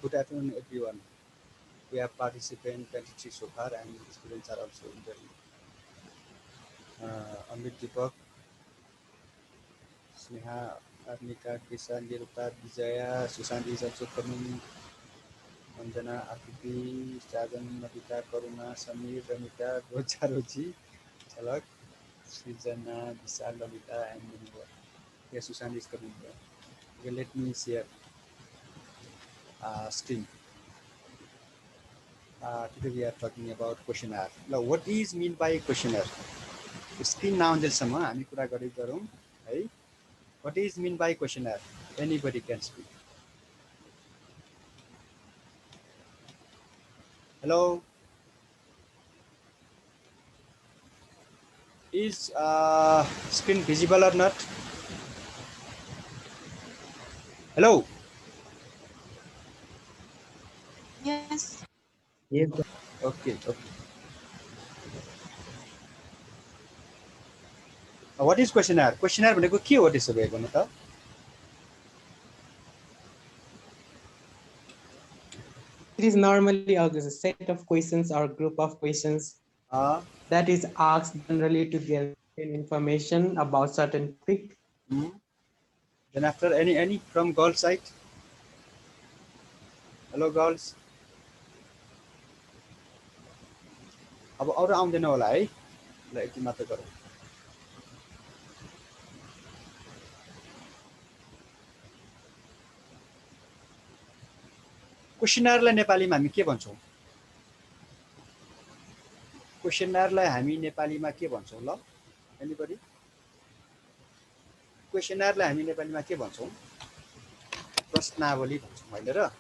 Good afternoon, everyone. We have participants 23 so far, and students are also interviewed. Amit Deepak, Sneha, Arnika, Kisan, Niruta, Vijaya, Sushant is also coming. Anjana, Akiti, Sajan, Navita, Karuna, Samir, Ramita, Roja, Roji, Chalak, Srijana, Vishal, Lalita, and many more. Yes, Sushant is coming here. Okay, let me share screen. Today we are talking about questionnaire. Now, what is mean by questionnaire? Screen नआउन्जेलसम्म हामी कुरा गरे गरौँ है. What is mean by questionnaire? Anybody can speak. Hello. Is screen visible or not? Hello. Yes. Yes. Okay. What is questionnaire? Questionnaire भनेको के हो त्यसो भए भन्नु त? It is normally a set of questions or group of questions that is asked generally to get information about certain topic. Then after any from girls side. Hello girls. अब अरु आउँदैन होला है. ल यति मात्र गरौँ. क्वेश्चनरलाई नेपालीमा हामी के भन्छौँ? क्वेश्चनरलाई हामी नेपालीमा के भन्छौँ ल? एनीबडी? क्वेश्चनरलाई हामी नेपालीमा के भन्छौँ? प्रश्नावली भन्छौँ हैन र?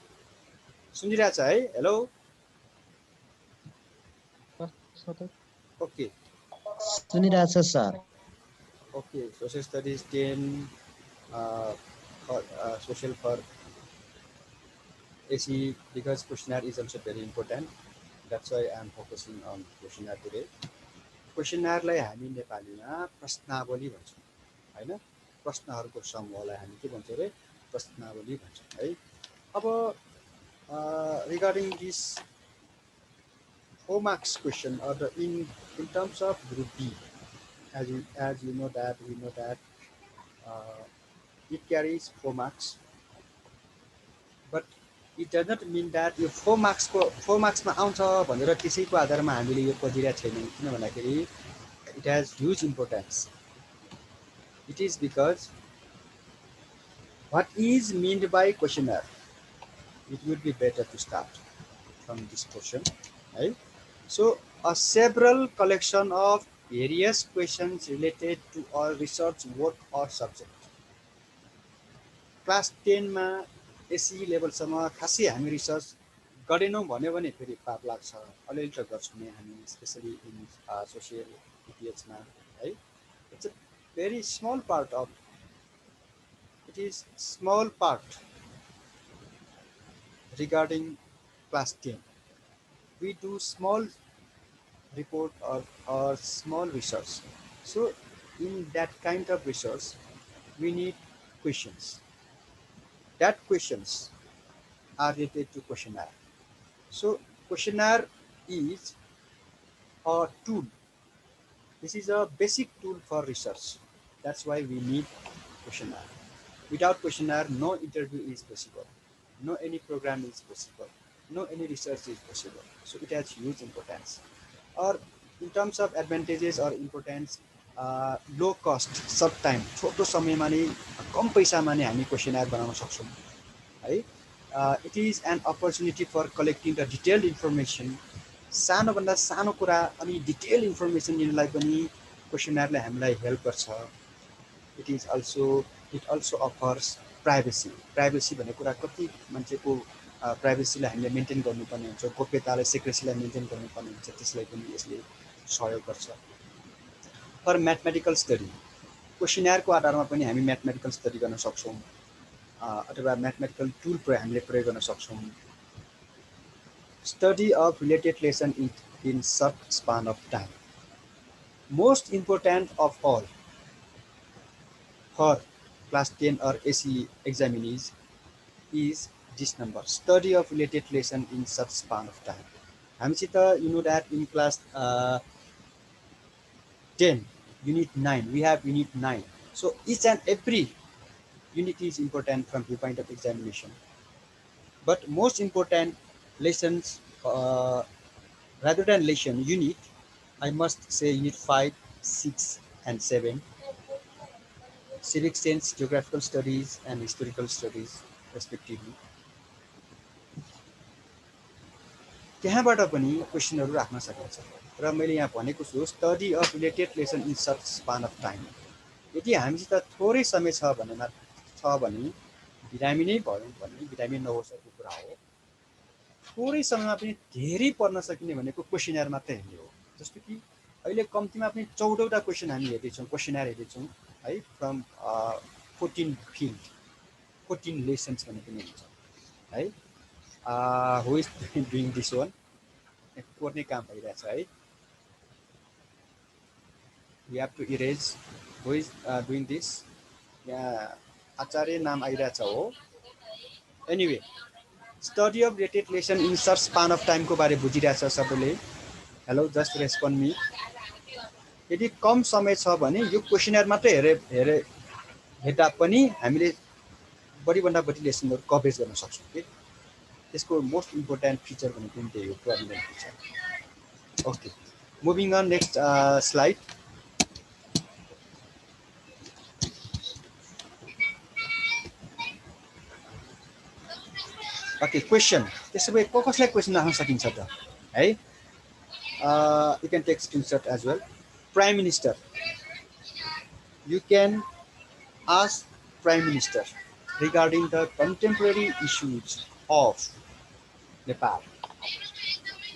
सुनिरहेछ है? हेलो. ओके. सुनिरहेछ sir. Okay, social studies 10 for social for AC because questionnaire is also very important. That's why I am focusing on questionnaire today. Questionnaire लाई हामी नेपालीमा प्रश्नावली भन्छौँ हैन? प्रश्नहरुको समूहलाई हामी के भन्छौँ रे? प्रश्नावली भन्छौँ है. अब regarding this 4 marks question or in terms of group B, as you know that we know that it carries 4 marks, but it does not mean that यो 4 marks मा आउँछ भनेर त्यसैको आधारमा हामीले यो पढिरहेको छैनौं. किन भन्दाखेरि it has huge importance. It is because what is meant by questionnaire? It would be better to start from this portion, right? So a several collection of various questions related to our research work or subject. Class 10 मा AC लेभलसम्म खासै हामी research गरेनौं भन्यो भने फेरि पाप लाग्छ. अलिअलि त गर्छौं नि हामी, स्पेशली इन सोशल इपिएच मा है. It's a very small part of it is small part regarding class 10. We do small report or small research. So in that kind of research, we need questions. That questions are related to questionnaire. So questionnaire is a tool. This is a basic tool for research. That's why we need questionnaire. Without questionnaire, no interview is possible. No any program is possible. No any research is possible. So it has huge importance. Or in terms of advantages or importance, low cost, short time, छोटो समयमा नै कम पैसामा नै हामी questionnaire बनाउन सक्छौं है. It is an opportunity for collecting the detailed information. सानो भन्दा सानो कुरा अनि डिटेल इन्फर्मेसन लिनलाई पनि क्वेश्चनरले हामीलाई हेल्प गर्छ. It also offers privacy. Privacy भन्ने कुरा कति मान्छेको प्राइभेसीलाई हामीले मेन्टेन गर्नुपर्ने हुन्छ, गोप्यतालाई सेक्रेसीलाई मेन्टेन गर्नुपर्ने हुन्छ, त्यसलाई पनि यसले सहयोग गर्छ. फर म्याथमेटिकल स्टडी, क्वेश्चनरको आधारमा पनि हामी म्याथमेटिकल स्टडी गर्न सक्छौं अथवा म्याथमेटिकल टुल हामीले प्रयोग गर्न सक्छौं. Study of related lesson in short span of time. Most important of all for class 10 or AC examinees is this number. Study of related lesson in such span of time. हामीसित you know that in class 10 unit 9 we have unit 9. So each and every unit is important from viewpoint of examination. But most important lessons rather than lesson unit, I must say unit 5, 6 and 7, civic sense, geographical studies and historical studies respectively. त्यहाँबाट पनि क्वेसनहरू राख्न सकिन्छ र मैले यहाँ भनेको छु study of related lesson in short span of time. यदि हामीसित थोरै समय छ भने बिरामी नै भयौँ भने बिरामी नहोसको कुरा हो। थोरै समयमा पनि धेरै पढ्न सकिने भनेको क्वेसनर मात्रै हेर्ने हो। जस्तो कि अहिले कम्तीमा पनि 14वटा क्वेसन हामी हेर्दैछौँ, क्वेसनर हेर्दैछौँ है, फ्रम 14 फिल्ड 14 लेसन्स भन्ने पनि हुन्छ है। Who is doing this one? कोर्ने काम भइरहेछ है। We have to erase who is doing this. यहाँ आचार्य नाम आइरहेछ हो। Anyway study of related lesson in short span of टाइमको बारे बुझिरहेछ सबैले? Hello, just respond me. यदि कम समय छ भने यो क्वेसनर मात्रै हेर्दा पनि हामीले बढीभन्दा बढी लेसनहरू कभरेज गर्न सक्छौँ कि। त्यसको मोस्ट इम्पोर्टेन्ट फिचर भनेको पनि त्यही हो, prominent feature. Okay, moving on next slide. Okay, question. त्यसो भए कसलाई क्वेसन राख्न सकिन्छ त है? You can take screenshot as well. Prime minister, you can ask Prime Minister regarding the contemporary issues of Nepal.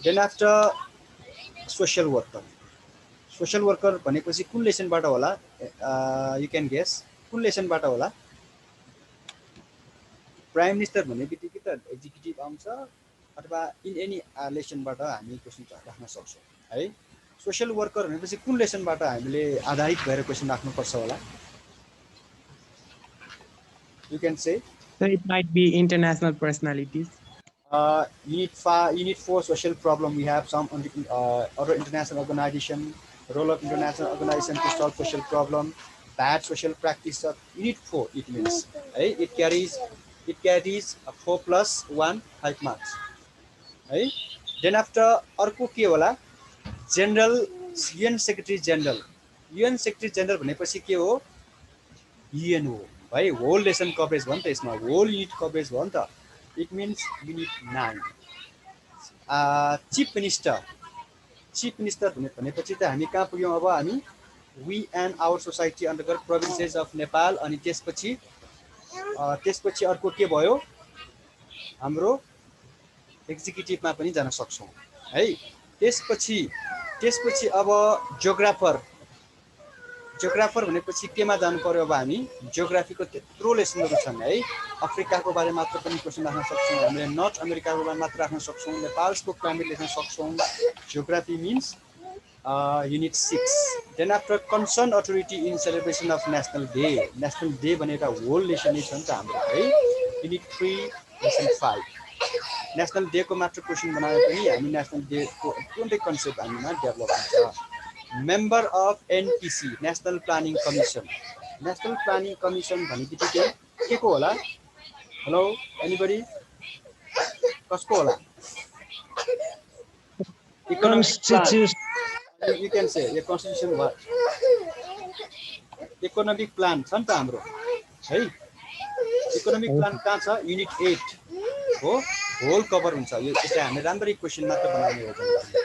Then after social worker. Social worker भनेपछि कुन लेसनबाट होला? You can guess कुन लेसनबाट होला? प्राइम मिनिस्टर भन्ने बित्तिकै त एक्जिक्युटिभ आउँछ अथवा इन एनी लेसनबाट हामी क्वेसन राख्न सक्छौँ है। सोशल वर्कर भनेपछि कुन लेसनबाट हामीले आधारित भएर क्वेसन राख्नुपर्छ होला? You can say. So it might be international personalities. Unit 4 social problem, we have some other international organization, role of international organization to solve social problem, bad social practice of unit 4. It means it carries 4 plus 1 5 marks. Then after अर्को के होला? General UN secretary general. UN secretary general भनेपछि के हो? UN हो है। Whole lesson coverage भयो नि त यसमा, होल युनिट कभरेज भयो नि त। It means unit 9। Chief minister भनेपछि त हामी कहाँ पुग्यौँ अब? हामी we and our society under provinces of Nepal. अनि त्यसपछि अर्को के भयो? हाम्रो एक्जिक्युटिभमा पनि जान सक्छौँ है। त्यसपछि अब जियोग्राफर भनेपछि केमा जानु पर्यो? अब हामी जियोग्राफीको त्यत्रो लेसनहरू छन् है। अफ्रिकाको बारे मात्र पनि क्वेसन राख्न सक्छौँ हामीले, नर्थ अमेरिकाको बारे मात्र राख्न सक्छौँ, नेपालको क्लाइमेट लेख्न सक्छौँ। Geography means unit 6। Then after concern authority in celebration of national day. National day भनेर होल लेसन नै छ नि त हाम्रो है। Unit 3 lesson 5। नेसनल डेको मात्र क्वेसन बनाए पनि हामी नेसनल डेको कुनै कन्सेप्ट हामीमा डेभलप हुन्छ। Member of NPC, national planning commission. National planning commission भन्ने बित्तिकै के को होला? Hello, anybody? कसको होला? Economic plan. You can say यो कन्स्टिट्युसन भयो। इकोनोमिक प्लान छ नि त हाम्रो है। इकोनोमिक प्लान कहाँ छ? युनिट 8 हो। होल कभर हुन्छ यो। यसलाई हामीले राम्ररी क्वेसन मात्र बनाउने हो,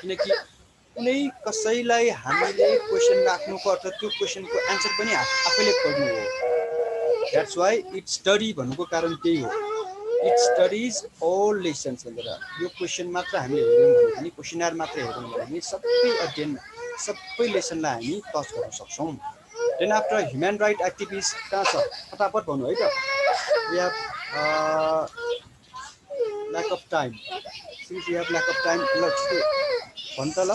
किनकि कुनै कसैलाई हामीले क्वेसन राख्नुको अर्थ त्यो क्वेसनको एन्सर पनि आफैले खोज्नु हो। द्याट्स वाइ इट स्टडी भन्नुको कारण त्यही हो। इट स्टडिज ऑल लेसन्स भनेर। यो क्वेसन मात्र हामीले हेर्यौँ भने पनि, क्वेसनर मात्र हेर्यौँ भने सबै अध्ययन सबै लेसनलाई हामी टच गर्न सक्छौँ। Then after human right activist कहाँ छ? फटाफट भन्नु है त। We have lack of time. Since we have lack of time, ल भन् त ल।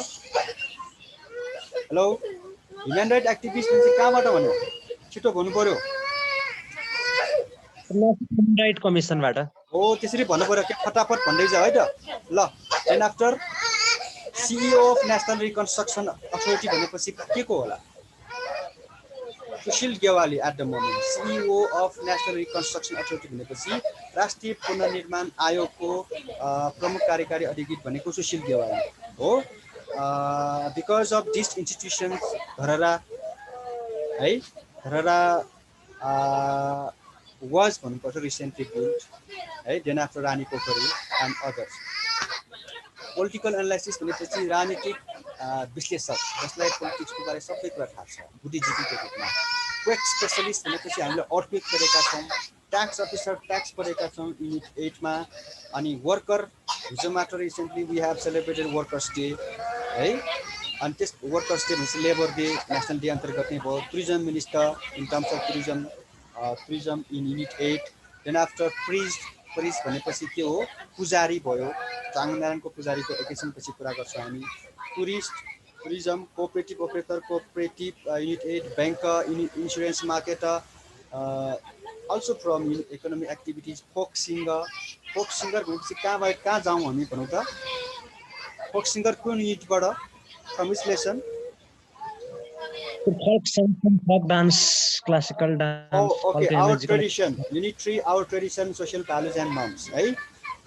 हेलो, ह्युमन राइट एक्टिभिस्ट चाहिँ कहाँबाट भन्यो? छिटो भन्नु पर्यो। ह्युमन राइट कमिसनबाट। हो त्यसरी भन्नु पर्यो के फटाफट भन्दै जा है त ल and after CEO of national reconstruction authority भनेपछि के को होला Sushil Gyawali at the moment CEO of national reconstruction authority भनेपछि राष्ट्रिय पुनर्निर्माण आयोगको प्रमुख कार्यकारी अधिकृत भनेको सुशील गेवाली हो because of this institutions Dharahara है धरहरा वाज भन्नुपर्छ रिसेन्टली बिल्ड है then after Rani Pokhari and others political analysis भनेपछि राजनीतिक विश्लेषक जसलाई पोलिटिक्सको बारे सबै कुरा थाहा छ बुद्धिजीवीको रूपमा क्वेक स्पेसलिस्ट भनेपछि हामीले अर्थक्वेक पढेका छौँ ट्याक्स अफिसर ट्याक्स पढेका छौँ युनिट 8मा अनि वर्कर हिजो मात्र recently we have celebrated workers day है अनि त्यस वर्कर्स डे भनेपछि लेबर डे नेसनल डे अन्तर्गत नै भयो tourism minister in terms of tourism in unit 8 then after prize भनेपछि के हो पुजारी भयो चाङनारायणको पुजारीको एकैछिनपछि कुरा गर्छौँ हामी tourism cooperative operator cooperative unit 8 bank insurance market also from economic activities folk singer भनेपछि कहाँ जाउँ हामी भनौँ त फोक सिङ्गर कुन युनिटबाट from which lesson Folk song, folk dance, classical dance, Oh, okay. folk Our musical. tradition, Unit 3, our tradition, social values and norms, right?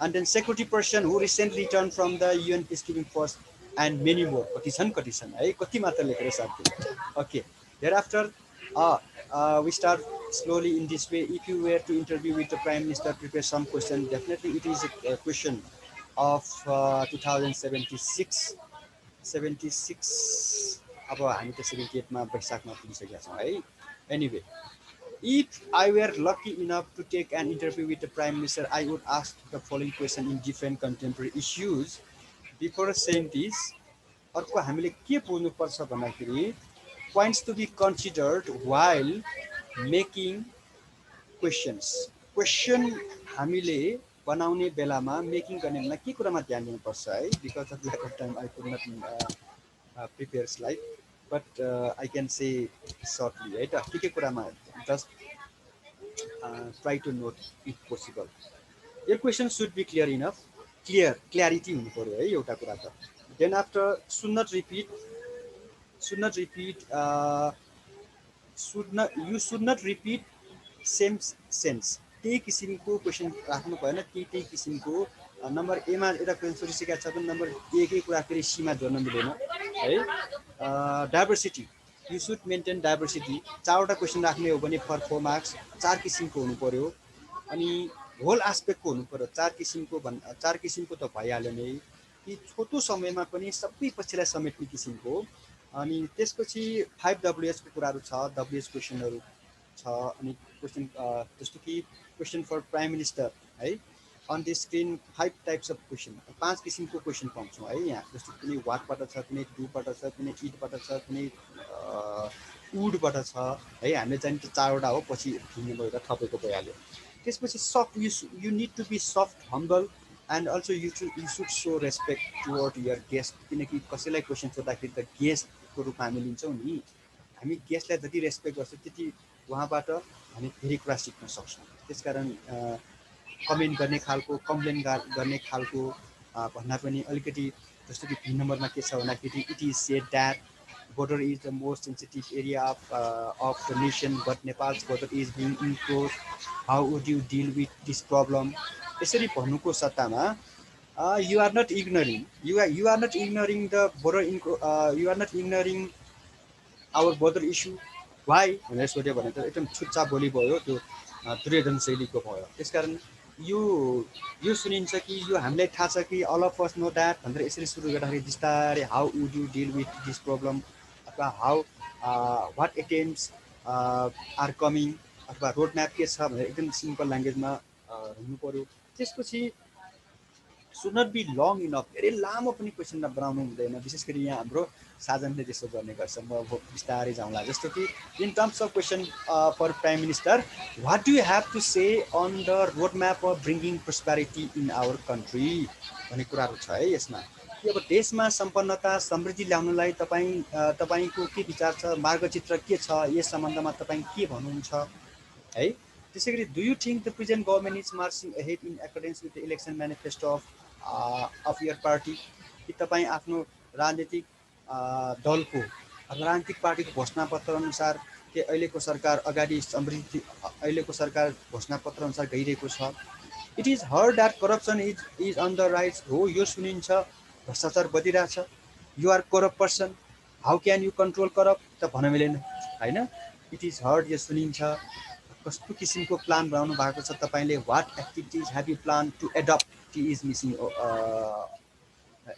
And then security person who recently returned from the UN peacekeeping force and many more. Kati hai? Kati matra lekhere sathyo. Okay. Thereafter, we start slowly in this way. If you were to interview with the Prime Minister, prepare some question. Definitely, it is a question of 2076. 76. अब हामी त 78मा वैशाखमा पुगिसकेका छौँ है anyway if I were lucky enough to take an interview with the Prime Minister, I would ask the following question in different contemporary issues. Before saying this, अर्को हामीले के बुझ्नुपर्छ भन्दाखेरि points to be considered while making questions. Question हामीले बनाउने बेलामा making गर्ने बेला के कुरामा ध्यान दिनुपर्छ है because of lack of time I could not prepare slide but I can say shortly है त के कुरामा just try to note if possible. Your question should be clear enough. Clarity हुनु पर्यो है एउटा कुरा त. Then after should not repeat. You should not repeat same sense. त्यही किसिमको क्वेसन राख्नु भएन त्यही किसिमको नम्बर ए मा एउटा क्वेसन सोधिसकेका छ भने नम्बर ए कै कुरा फेरि सी मा जोड्न मिलेन है diversity you should maintain diversity चारवटा क्वेसन राख्ने हो भने फर 4 मार्क्स चार किसिमको हुनु पर्यो अनि होल एस्पेक्टको हुनु पर्यो चार किसिमको त भइहाल्यो नै कि छोटो समयमा पनि सबै पछिलाई समेट्ने किसिमको अनि त्यसपछि 5WH को कुराहरु छ WH क्वेसनहरु छ अनि क्वेसन जस्तो कि क्वेसन फर प्राइम मिनिस्टर है on the screen 5 types of question पाँच किसिमको क्वेसन पाउँछौँ है यहाँ जस्तो कुनै वाटबाट छ कुनै डुबाट छ कुनै इटबाट छ कुनै वुडबाट छ है हामीले चाहिँ त्यो चारवटा हो पछि भिन्न भएर थपेको भइहाल्यो त्यसपछि soft you need to be soft humble and also you should show respect toward your guest किनकि कसैलाई क्वेसन सोद्धाखेरि त गेस्टको रूपमा हामी लिन्छौँ नि हामी गेस्टलाई जति रेस्पेक्ट गर्छौँ त्यति उहाँबाट हामी धेरै कुरा सिक्न सक्छौँ त्यसकारण कमेन्ट गर्ने खालको कम्प्लेन गर्ने खालको भन्दा पनि अलिकति जस्तो कि भिन्न नम्बरमा के छ भन्दाखेरि it is shed that border is the most sensitive area of the nation but Nepal's border is being encroached how would you deal with this problem यसरी भन्नुको सट्टामा you are not ignoring the border you are not ignoring our border issue why भनेर सोध्यो भने त एकदम छुच्चा बोली भयो त्यो दुर्योधन शैलीको भयो त्यसकारण यो सुनिन्छ कि यो हामीलाई थाहा छ कि all of us know that भनेर यसरी सुरु गर्दाखेरि बिस्तारै how would you deal with this problem अथवा how what attempts are coming अथवा रोड म्याप के छ भनेर एकदम सिम्पल ल्याङ्ग्वेजमा हुनु पर्यो त्यसपछि should not be long enough धेरै लामो पनि क्वेसन बनाउनु हुँदैन विशेष गरी यहाँ हाम्रो साजनले त्यसो गर्ने गर्छ म बिस्तारै जाउँला जस्तो कि in terms of question for prime minister what do you have to say on the road map of bringing prosperity in our country भन्ने कुराहरू छ है यसमा कि अब देशमा सम्पन्नता समृद्धि ल्याउनलाई तपाईको के विचार छ मार्गचित्र के छ यस सम्बन्धमा तपाई के भन्नुहुन्छ है त्यसै गरी do you think the present government is marching ahead in accordance with the election manifesto of your party कि तपाईँ आफ्नो राजनीतिक दलको राजनीतिक पार्टीको घोषणापत्र अनुसार के अहिलेको सरकार अगाडि समृद्धि अहिलेको सरकार घोषणापत्र अनुसार गइरहेको छ it is heard that corruption is on the rise हो यो सुनिन्छ भ्रष्टाचार बढिरहेछ you are corrupt person how can you control corrupt त भन्न मिलेन होइन इट इज हर्ड यो सुनिन्छ कस्तो किसिमको प्लान बनाउनु भएको छ तपाईँले what activities have you plan to adopt T is missing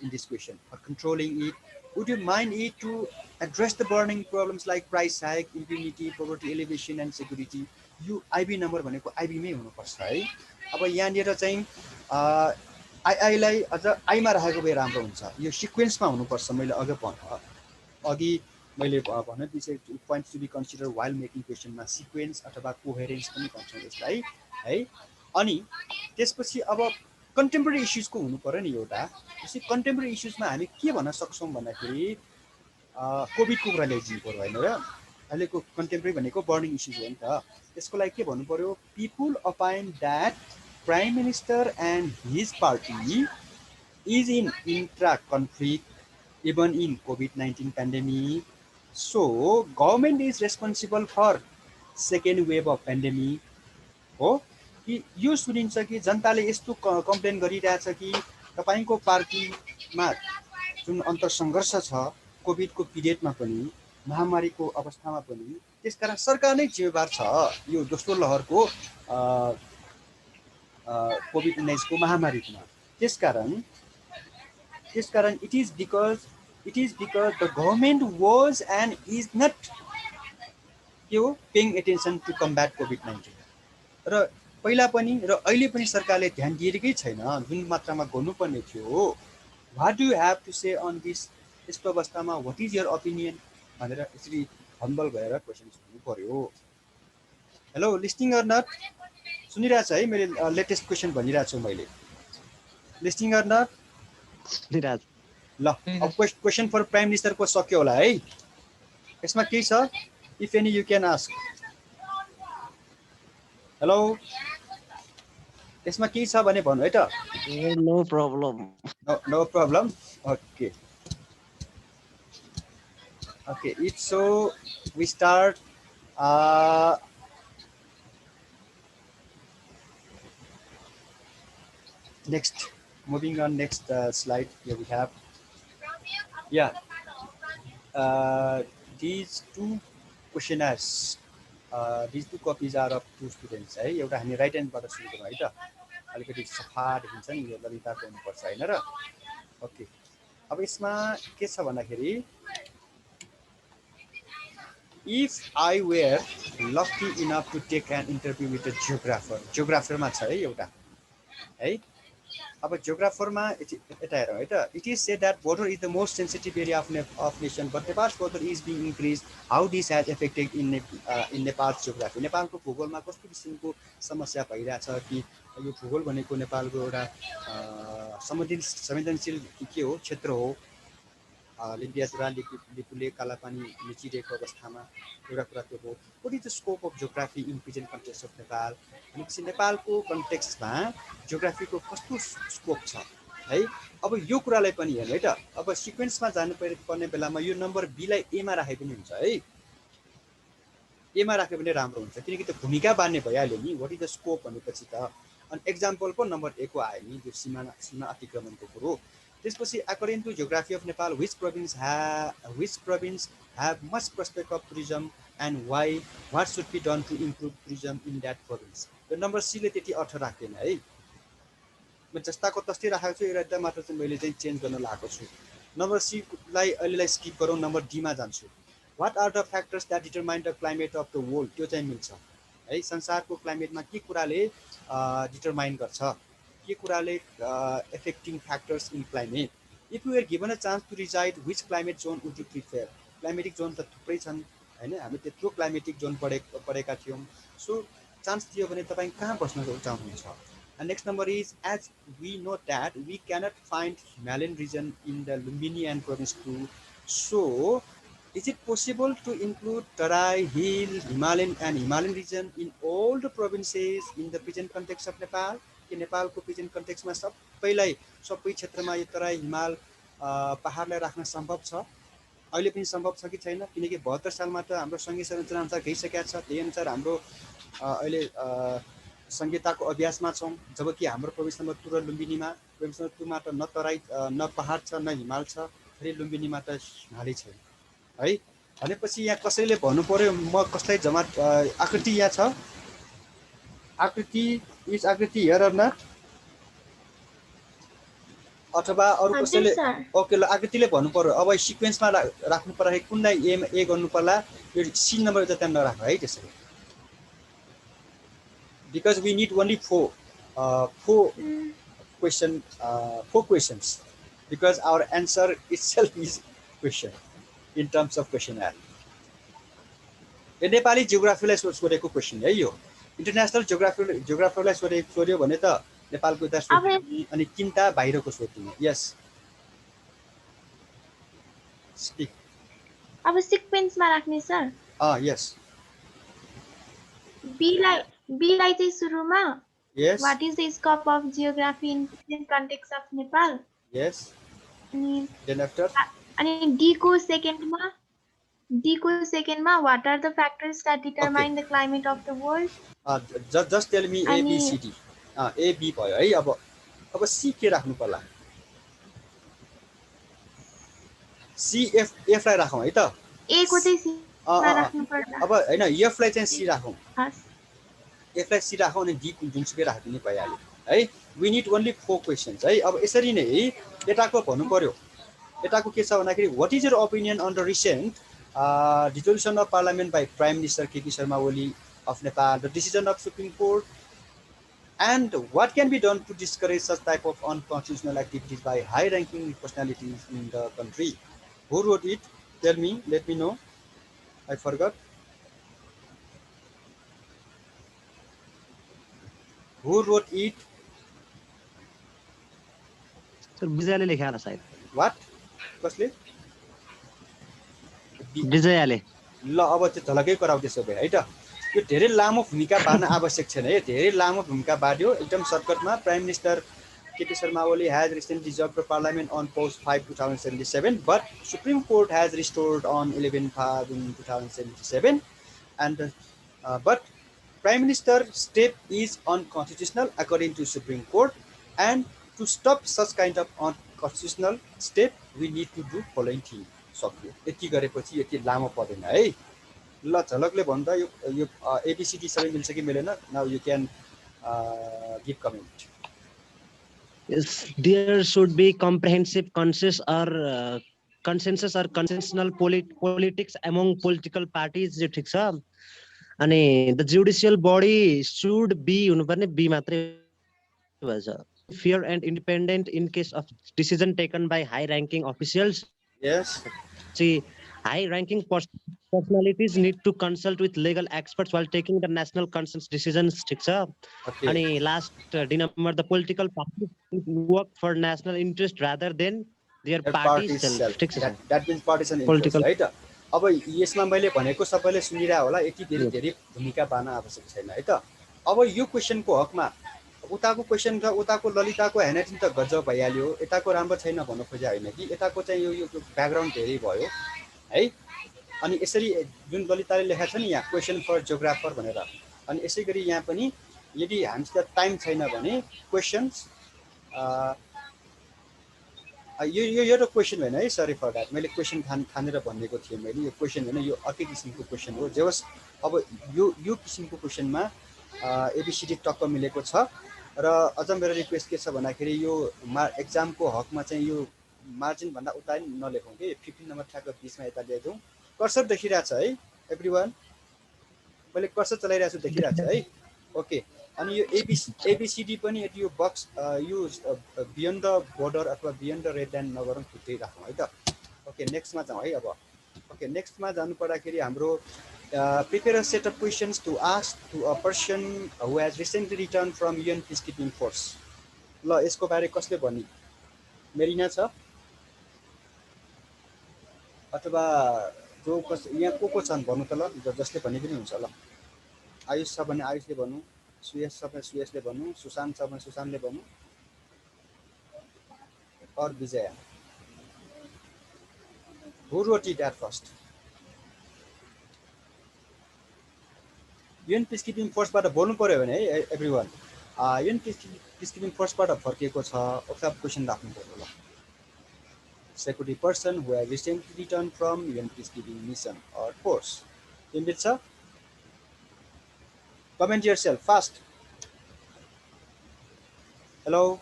in this question or controlling it would you mind it to address the burning problems like price hike impunity poverty elevation and security यो IB number भनेको आइबीमै हुनुपर्छ है अब यहाँनिर चाहिँ आइआईलाई अझ आईमा राखेको भए राम्रो हुन्छ यो सिक्वेन्समा हुनुपर्छ अघि मैले भन्न बिर्सेको points to be consider while making क्वेसनमा सिक्वेन्स अथवा कोहेरेन्स पनि भन्छौँ यसलाई है अनि त्यसपछि अब कन्टेम्पोरेरी इस्युजको हुनु पऱ्यो नि एउटा त्यसै कन्टेम्पोरेरी इस्युजमा हामी के भन्न सक्छौँ भन्दाखेरि कोभिडको कुरा ल्याइदिनु पऱ्यो होइन र अहिलेको कन्टेम्पोरेरी भनेको बर्निङ इस्युज हो नि त त्यसको लागि के भन्नु पऱ्यो people opine that prime minister and his party is in intra conflict even in कोभिड-19 pandemic so government is responsible for second wave of pandemic हो कि यो सुनिन्छ कि जनताले यस्तो कम्प्लेन गरिरहेछ कि तपाईँको पार्टीमा जुन अन्तरसङ्घर्ष छ कोभिडको पिरियडमा पनि महामारीको अवस्थामा पनि त्यसकारण सरकार नै जिम्मेवार छ यो दोस्रो लहरको कोभिड-19 को महामारीमा त्यसकारण it is because the government was and is not paying attention to combat COVID-19 र पहिला पनि र अहिले पनि सरकारले ध्यान दिएकै छैन जुन मात्रामा गर्नुपर्ने थियो what do you have to say on this यस्तो अवस्थामा व्हाट इज यर ओपिनियन भनेर यसरी हम्बल भएर क्वेसन सोध्नु पर्यो हेलो लिस्निङ अर नट सुनिरहेछ है मैले लेटेस्ट क्वेसन भनिरहेको छु मैले लिस्निङ अर नट ल अब क्वेसन फर प्राइम मिनिस्टरको सक्यो होला है यसमा के छ if any you can ask hello यसमा के छ भने भन्नु है त no problem no problem okay okay it's so we start next moving on next slide here we have these two questionnaires these two copies are of two students है एउटा हामी राइट ह्यान्डबाट सुरु गरौँ है त अलिकति सफा देखिन्छ नि यो ललिताको हुनुपर्छ हैन र ओके अब यसमा के छ भन्दाखेरि if I were lucky enough to take an interview with a geographer मा छ है एउटा है अब जियोग्राफरमा यता हेरौँ है त it is shed that border is the most sensitive area of nation but Nepal's border is being increased how this has affected in Nepal's geography नेपालको भूगोलमा कस्तो किसिमको समस्या भइरहेछ कि यो भूगोल भनेको नेपालको एउटा संवेदनशील के हो क्षेत्र हो लिम्बियाजुरा लिपुले कालापानी मिचिरहेको अवस्थामा एउटा कुरा त्यो हो what is the scope of geography in present context of Nepal भनेपछि नेपालको कन्टेक्स्टमा जियोग्राफीको कस्तो स्कोप छ है अब यो कुरालाई पनि हेर्नु है त अब सिक्वेन्समा जानु पर्ने बेलामा यो नम्बर बीलाई एमा राखे पनि हुन्छ है एमा राखे पनि राम्रो हुन्छ किनकि त्यो भूमिका बान्ने भइहाल्यो नि व्हाट इज द स्कोप भनेपछि त अनि एक्जाम्पल पो नम्बर ए को आयो नि त्यो सीमा अतिक्रमणको कुरो त्यसपछि according to geography of Nepal which province have much prospect of tourism and why what should be done to improve tourism in that province यो नम्बर सी ले त्यति अर्थ राख्दैन है म जस्ताको तस्तै राखेको छु एउटा मात्र चाहिँ मैले चाहिँ चेन्ज गर्न लागेको छु नम्बर सी लाई अहिलेलाई स्किप गरौँ नम्बर डी मा जान्छु what are the factors that determine the climate of the world त्यो चाहिँ मिल्छ है संसारको क्लाइमेटमा के कुराले डिटरमाइन गर्छ के कुराले affecting factors in climate if you are given a chance to reside which climate zone would you prefer climatic zone त थुप्रै छन् हैन हामी त्यत्रो क्लाइमेटिक जोन पढेका थियौं सो चान्स दियो भने तपाईं कहाँ बस्न चाहनुहुन्छ And next number is, as we know that we cannot find Himalayan region in the Lumbini and province too. So, is it possible to include Tarai, Hill, Himalayan region in all the provinces in the present context of Nepal? कि नेपालको present कन्टेक्स्टमा सबै क्षेत्रमा यो तराई हिमाल पहाडलाई राख्न सम्भव छ अहिले पनि सम्भव छ कि छैन किनकि 72 सालमा त हाम्रो सङ्घीय संरचना अनुसार गइसकेका छ त्यही अनुसार हाम्रो अहिले संहिताको अभ्यासमा छौँ जबकि हाम्रो प्रवेश नम्बर 2 र लुम्बिनीमा प्रवेश नम्बर 2 मा त न तराई न पहाड छ न हिमाल छ फेरि लुम्बिनीमा त हिमालै छैन है भनेपछि यहाँ कसैले भन्नु पर्यो म कसलाई जम्मा आकृति यहाँ छ आकृति हेर न अथवा अरु कसैले ओके ल आकृतिले भन्नु पर्यो अब सिक्वेन्समा राख्नु पर्दाखेरि कुनलाई ए गर्नु पर्ला यो सी नम्बर त त्यहाँ नराख है त्यसरी because we need only four questions because our answer itself is question in terms of questionnaire. यो नेपाली जियोग्राफीलाई सोधेको क्वेशन है यो इन्टरनेशनल जियोग्राफीलाई सोध्यो भने त नेपालको इतिहास सोध्ने अनि किन्ता बाहिरको सोध्ने यस स्पिक अब सिक्वेन्समा राख्ने सर यस बी लाई चाहिँ सुरुमा yes what is the scope of geography in context of Nepal yes अनि then after अनि डी को सेकेन्डमा what are the factors that determine the climate of the world just tell me A B C D A B भयो है अब C के राख्नु पर्ला C F लाई राखौं है त A को चाहिँ C मा राख्नु पर्ला अब हैन F लाई चाहिँ C राखौं F लाई C राखौं अनि D जुनसुकै राख्दिनु भइहाल्यो है we need only 4 questions है अब यसरी नै एटाको भन्नु पर्यो एटाको के छ भन्दाखेरि what is your opinion on the recent dissolution of parliament by Prime Minister KP Sharma Oli of Nepal, the decision of Supreme Court, and what can be done to discourage such type of unconstitutional activities by high-ranking personalities in the country? Who wrote it? Tell me, let me know. I forgot. Who wrote it? Sir, विजयले लेख्या होला सायद. What? कसले? विजयले. ल अब चाहिँ झलकै गराउ त्यसो भए है त यो धेरै लामो भूमिका बार्न आवश्यक छैन है धेरै लामो भूमिका बार्यो एकदम सर्टकटमा prime minister KP Sharma Oli has recently dissolved the parliament on post 5 2077 but Supreme Court has restored on 11/5 in 2077 and but Prime Minister step is unconstitutional according to Supreme Court and to stop such kind of unconstitutional step we need to do following thing सक्यो यति गरेपछि यति लामो पर्दैन है ल झलकले भन्दा यो ABCD सबै मिल्छ कि मिलेन now you can give comment Yes, there should be comprehensive consensus or consensual politics among political parties जो ठीक छ अनि the judicial body should be हुनुपर्ने B मात्रै भन्छ fair and independent in case of decision taken by high ranking officials. Yes. See, high-ranking personalities need to consult with legal experts while taking the national consensus decisions. Okay. And last number, the political parties work for national interest rather than their party self. That means partisan interest, right? अब यसमा मैले भनेको सबैले सुनिरा होला यति धेरै भूमिका बार्न आवश्यक छैन है त अब यो क्वेशनको हकमा उताको क्वेशन र उताको ललिताको ह्यान्डराइटिङ त गजब भइहाल्यो यताको राम्रो छैन भन्नु खोजे हैन कि यताको चाहिँ यो ब्याकग्राउन्ड धेरै भयो है अनि यसरी जुन ललिताले लेखेको छ नि यहाँ क्वेशन फर जियोग्राफर भनेर अनि यसैगरी यहाँ पनि यदि हामीसँग टाइम छैन भने क्वेशन्स यो त क्वेशन हैन है सरी फर दैट मैले क्वेशन थानेर भनेको थिएँ मैले यो क्वेशन हैन यो अर्कै किसिमको क्वेशन हो जे होस् अब यो किसिमको क्वेशनमा एबीसीडी टक्क मिलेको छ र अझ मेरो रिक्वेस्ट के छ भन्दाखेरि यो एक्जामको हकमा चाहिँ यो मार्जिन भन्दा उता नलेखौँ के 15 नम्बर ठ्याक्क बीचमा यता ल्याइदिउँ कर्सर देखिरहेछ है एभ्रीवन मैले कर्सर चलाइरहेको छु देखिरहेछ है ओके अनि यो एबीसीडी पनि यदि यो बक्स यो बियोन्ड द बोर्डर अथवा बियोन्ड द रेड लाइन नगरौँ छुट्टै राखौँ है त ओके नेक्स्टमा जाउँ है अब ओके नेक्स्टमा जानु पर्दाखेरि हाम्रो prepare a set of questions to ask to a person who has recently returned from UN peacekeeping force. ल यसको बारे कसले भनि मेरिना छ अथवा यहाँ को छन् भन्नु त ल, जसले भने पनि हुन्छ ल। आयुष छ भने आयुषले भन्नु, सुयश छ भने सुयशले भन्नु, सुशान्त छ भने सुशान्तले भन्नु, और Vijaya. Who wrote it at first? UN peacekeeping फोर्सबाट बोल्नु पर्यो भने है एभ्रिवान, युएन पिसकिपिङ फोर्सबाट फर्किएको छ, उसलाई क्वेसन राख्नु पर्यो ल। Security person who has recently returned from UN peacekeeping mission or force. Timbitsa? Comment yourself fast. Hello?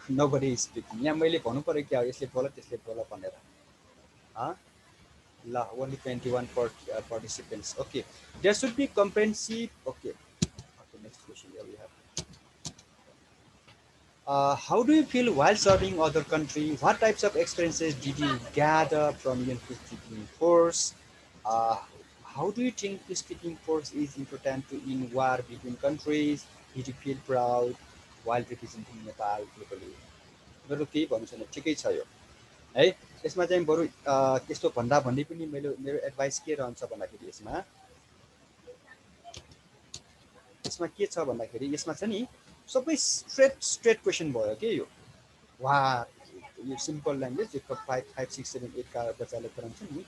Nobody is speaking. यहाँ मैले भन्नु पर्यो क्या यसले बोला त्यसले बोला भनेर, ल only 21 participants. Okay, there should be comprehensive. Okay, next question here we have. How do you feel while serving other country? What types of experiences did you gather from UN peacekeeping force? How do you think peacekeeping force is important in war between countries? Did you feel proud while representing Nepal globally? मेरो केही भन्नु छैन, ठिकै छ यो है। यसमा चाहिँ बरु त्यस्तो भन्दा भन्दै पनि मेरो एडभाइस के रहन्छ भन्दाखेरि यसमा के छ भन्दाखेरि यसमा चाहिँ नि सबै स्ट्रेट क्वेसन भयो के यो। वा यो सिम्पल ल्याङ्ग्वेज यो 5, 6, 7, 8 का बच्चाले पढाउँछ नि,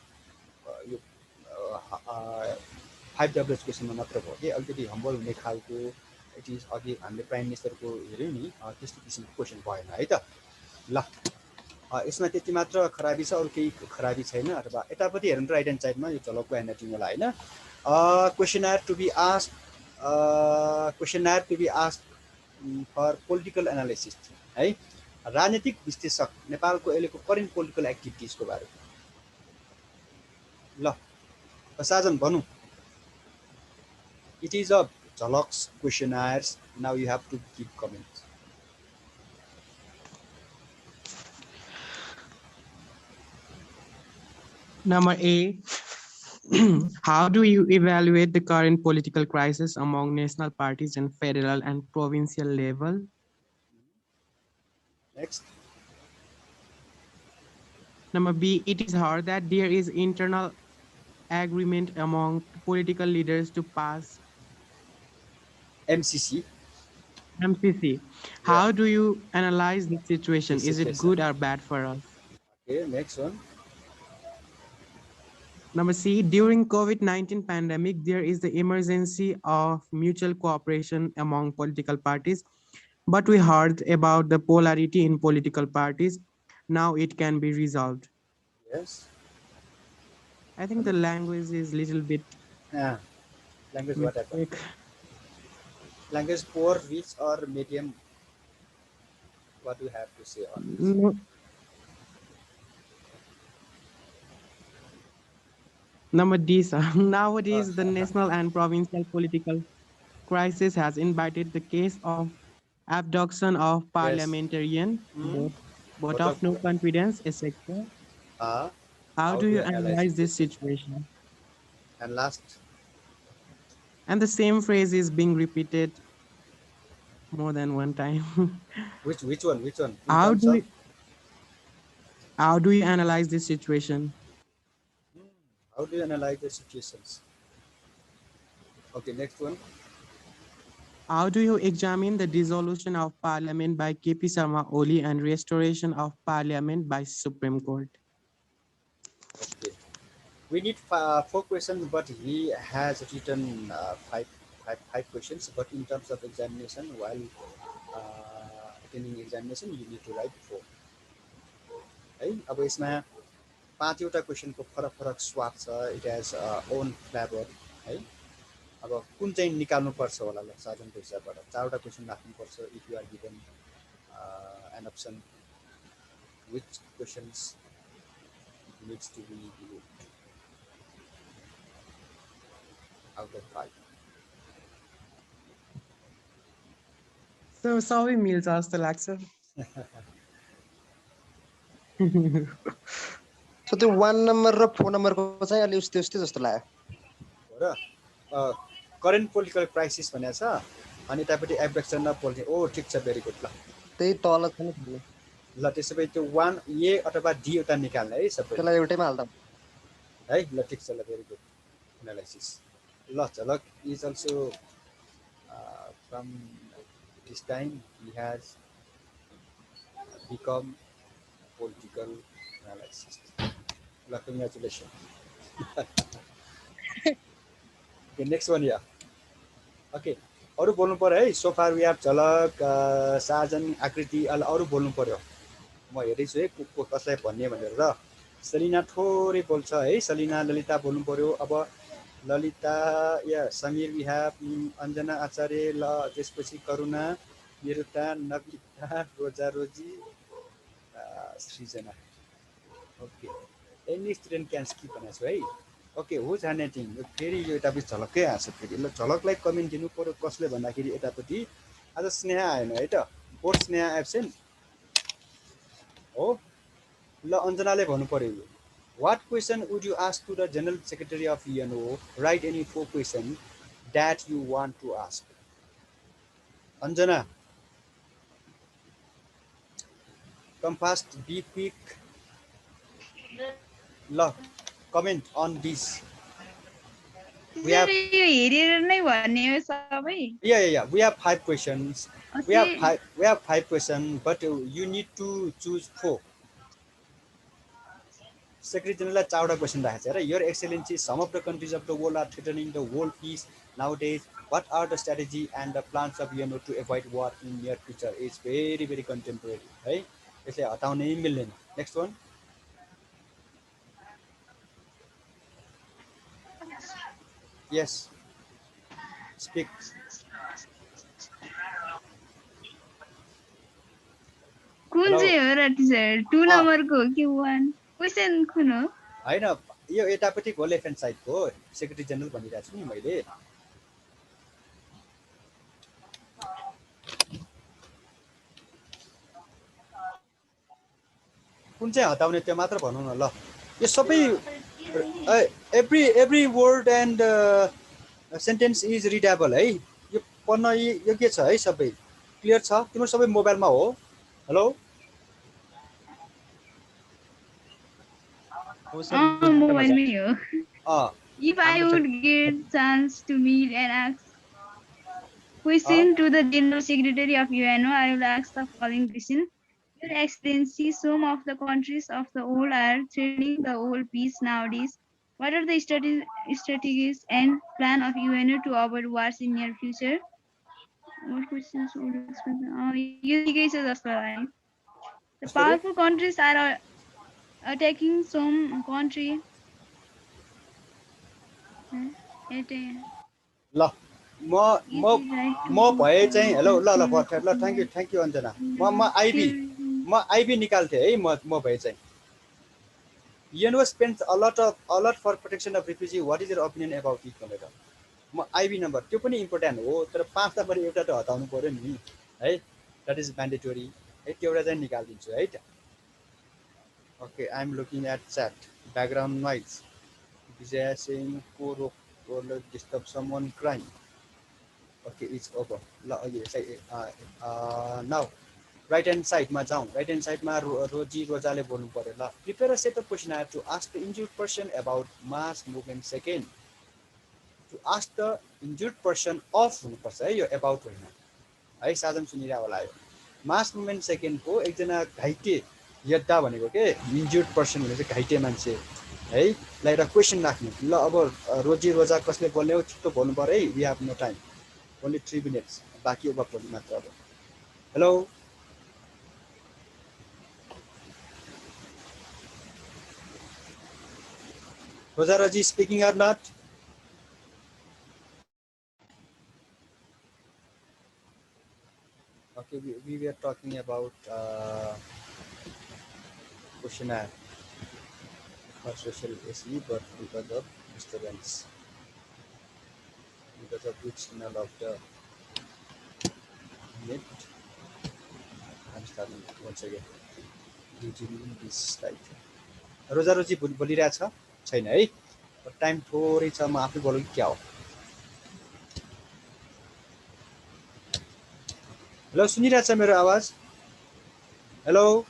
यो 5W क्वेसनमा मात्र भयो कि अलिकति हम्बल हुने खालको। इट इज अघि हामीले प्राइम मिनिस्टरको हेऱ्यौँ नि, त्यस्तो किसिमको क्वेसन भएन है त ल। यसमा त्यति मात्र खराबी छ, अरू केही खराबी छैन। अथवा यतापट्टि हेर्नु राइट ह्यान्ड साइडमा यो झलकको ह्यान्डराइटिङ होला होइन। Questionnaire to be ask for political analysis है, राजनीतिक विश्लेषक नेपालको अहिलेको करेन्ट पोलिटिकल एक्टिभिटिजको बारे। ल साजन भनौँ। It is a Jhalak's questionnaires, now you have to give comments. Number A, how do you evaluate the current political crisis among national parties and federal and provincial level? Next. Number B, it is hard that there is internal agreement among political leaders to pass MCC. How do you analyze the situation? Is it good or bad for us? Okay, next one. Number C, during COVID-19 pandemic, there is the emergency of mutual cooperation among political parties, but we heard about the polarity in political parties. Now it can be resolved. Yes. I think the language is little bit. Yeah. Language whatever. Language poor, rich, or medium? What do you have to say on this? No. Number D, sir. Nowadays, the national and provincial political crisis has invited the case of abduction of parliamentarian, but of no confidence, etc. How do you analyze this situation? And last. And the same phrase is being repeated more than one time. Which one? How do you analyze this situation? How do you analyze the situations? Okay, next one. How do you examine the dissolution of parliament by KP Sharma Oli and restoration of parliament by Supreme Court? Okay. We need 4 questions, but he has written 5 questions. But in terms of examination, while attending examination, you need to write 4. है अब यसमा 5वटा क्वेसनको फरक स्वाद छ। It has own flavour है। अब कुन चाहिँ निकाल्नुपर्छ होला ल साजनको हिसाबबाट 4वटा क्वेसन राख्नुपर्छ। If you are given an option which questions needs to be removed out of 5. So सबै मिल्छ जस्तो लाग्छ। So त्यो 1 नम्बर र 4 नम्बरको चाहिँ अलि उस्तै जस्तो लाग्यो। हो र करेन्ट पोलिटिकल क्राइसिस भनेको छ अनि यतापट्टि एब्डक्सन र पोलिटिक्स। ओ ठिक छ, भेरी गुड ल। त्यही तल छ नि भन्ने। ल त्यसो भए त्यो 1 ए अथवा डी एउटा निकाल्ने है सबै त्यसलाई एउटैमा हाल्दा है। ल ठिक छ, ल भेरी गुड एनालाइसिस। ल झलक is also from this time he has become political analysis. ल congratulations. Okay, next one here. Okay, अरू बोल्नु पर्यो है। सो फार वी हेभ झलक, साजन, आकृति। अहिले अरू बोल्नु पर्यो। म हेर्दैछु है को कसलाई भन्ने भनेर। र सलिना थोरै बोल्छ है। सलिना, ललिता बोल्नु पर्यो। अब ललिता या समीर वी हेभ, अञ्जना आचार्य, ल त्यसपछि Karuna, Niruta, Nabita, Roja Roji, Srijana. Okay, any student can skip भनेको छु है। Okay, whose handwriting? फेरि यो यतापट्टि झलकै आएको छ फेरि। ल झलकलाई कमेन्ट दिनु पऱ्यो। कसले भन्दाखेरि यतापट्टि आज स्नेहा आएन है त। बोर्ड स्नेहा एब्सेन्ट हो। ल अञ्जनाले भन्नु पऱ्यो यो। What question would you ask to the general secretary of UNO? Right any 4 question that you want to ask. Anjana, come fast, be quick. ल comment on this. We have हेरेर नै भन्ने हो सबै। Yeah. We have 5 questions. We have 5 questions, but you need to choose 4. Secretary General 4 question राखेको छ र। Your Excellency, some of the countries of the world are threatening the world peace nowadays. What are the strategy and the plans of UNO to avoid war in near future? It's very very contemporary है। यसले हटाउनै मिल्दैन। Next one. Yes, speak. कुन चाहिँ हो र teacher? 2 नम्बरको हो कि 1? क्वेशन कुन हो? हैन, यो यतापट्टिको लेफ्ट ह्यान्ड साइडको सेक्रेटरी जनरल भनिरहेको छु नि मैले। कुन चाहिँ हटाउने त्यो मात्र भनौँ न। ल यो सबै every word and sentence is readable है। यो पढ्न योग्य छ है। सबै क्लियर छ? तिम्रो सबै मोबाइलमा हो? हेलो मोबाइलमै हो। अँ If I would get chance to meet and ask question to the General Secretary of UNO, I will ask the following question. Your Excellency, some of the countries of the world are threatening the world peace nowadays. What are the strategies and plan of UNO to avoid wars in near future? What questions would you expect? यो ठिकै छ जस्तो लाग्यो। The powerful countries are attacking some country. ल म भए चाहिँ hello ल ल थ्याङ्क यू अञ्जना। म आइबी निकाल्थेँ है। म भए चाहिँ UNO spends a lot for protection of refugee. What is your opinion about it भनेर। म आइबी नम्बर त्यो पनि इम्पोर्टेन्ट हो, तर 5 टा पनि एउटा त हटाउनु पर्यो नि है। द्याट इज म्यान्डेटोरी है। त्यो एउटा चाहिँ निकालिदिन्छु है त। Okay, I am looking at chat. Background noise, Vijay Singh को disturb someone crime. Okay, it's over. ल अहिले नाउ राइट ह्यान्ड साइडमा जाउँ। राइट ह्यान्ड साइडमा रोजाले बोल्नु पर्यो। ल prepare a set of question to ask the injured person about mass movement. Second, to ask the injured person of हुनुपर्छ है, यो एबाउट होइन है। साधन सुनिरहेको होला यो। मास मुभमेन्ट सेकेन्डको एकजना घाइते योद्धा भनेको के इन्जुर्ड पर्सन भनेको चाहिँ घाइते मान्छे है। ल एउटा क्वेसन राख्नु। ल अब रोजा कसले बोल्ने हो? छिटो बोल्नु पऱ्यो है। We have no time, only 3 minutes बाँकी अब बोल्नु मात्र। अब hello Roji speaking are not? Okay, we were talking about questionnaire for social SE, but because of disturbance, because of which none of the net, I'm starting once again using this slide. रोजी बोलिरहेछ छैन है? Time थोरै छ। म आफै बोलौँ कि क्या हो? Hello, सुनिरहेछ मेरो आवाज? Hello.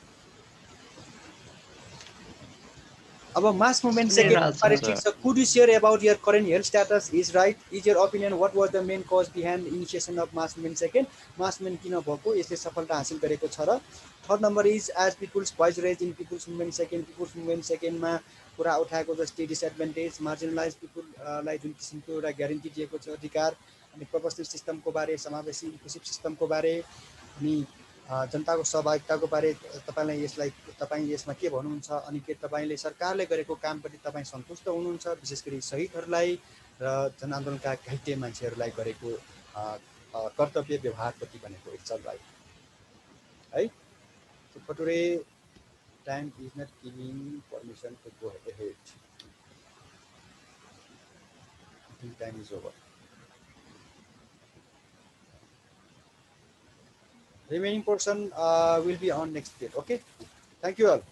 About mass movement सुनिरहेको second छ sir could you share about your current health status? Is right? Is your opinion what was the main cause behind the initiation of mass movement second? Mass movement किन भएको यसले सफलता हासिल गरेको छ र third number is as people's voice raise in people's movement सेकेन्डमा कुरा उठाएको जस्तै डिसएडभान्टेज मार्जिनलाइज पिपुललाई जुन किसिमको एउटा ग्यारेन्टी दिएको छ अधिकार अनि प्रोपोर्सनल सिस्टमको बारे समावेशी इन्क्लुसिभ सिस्टमको बारे अनि जनताको सहभागिताको बारे तपाईँ यसमा के भन्नुहुन्छ अनि के तपाईँले सरकारले गरेको कामप्रति तपाईँ सन्तुष्ट हुनुहुन्छ विशेष गरी शहीदहरूलाई र जनआन्दोलनका घाइते मान्छेहरूलाई गरेको कर्तव्य व्यवहारप्रति भनेको इट्स अल राइट है for today time is not giving permission to go ahead. I think time is over. Remaining portion will be on next date. Okay. Thank you all.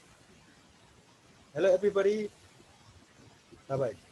Hello everybody. Bye bye.